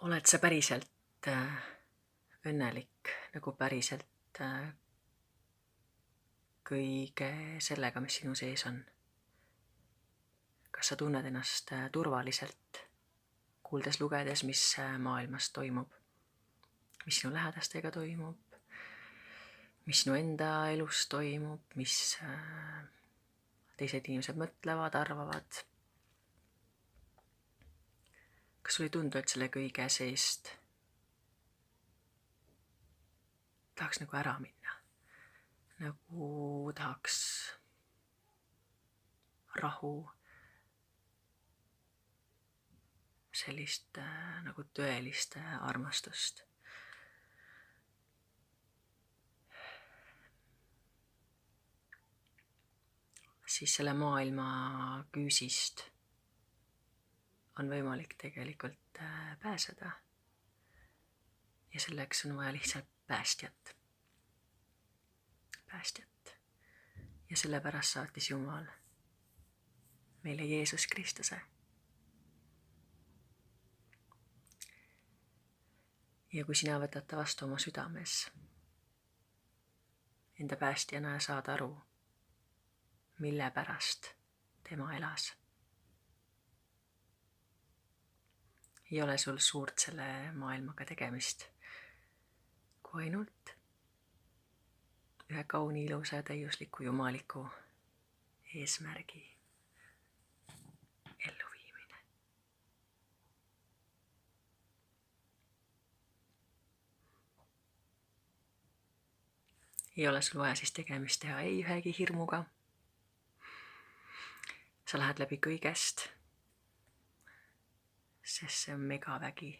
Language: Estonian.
Oled sa päriselt õnnelik nagu päriselt kõige sellega, mis sinu sees on? Kas sa tunned ennast turvaliselt, kuuldes, lugedes, mis maailmas toimub, mis sinu lähedastega toimub, mis sinu enda elus toimub, mis teised inimesed mõtlevad, arvavad? Kas sul ei tundu, et selle kõige seest tahaks nagu ära minna? Nagu tahaks rahu, sellist nagu tõelist armastust. Siis selle maailma küüsist on võimalik tegelikult pääseda. Ja selleks on vaja lihtsalt päästjat. Ja sellepärast saatis Jumal meile Jeesus Kristuse. Ja kui sina võtad ta vastu oma südames enda päästjana ja saad aru, mille pärast tema elas, ei ole sul suurt selle maailmaga tegemist, kui ainult ühe kauni, ilusa ja täiusliku jumaliku eesmärgi elluviimine. Ei ole sul vaja siis tegemist teha ei ühegi hirmuga. Sa lähed läbi kõigest, sest see on megavägi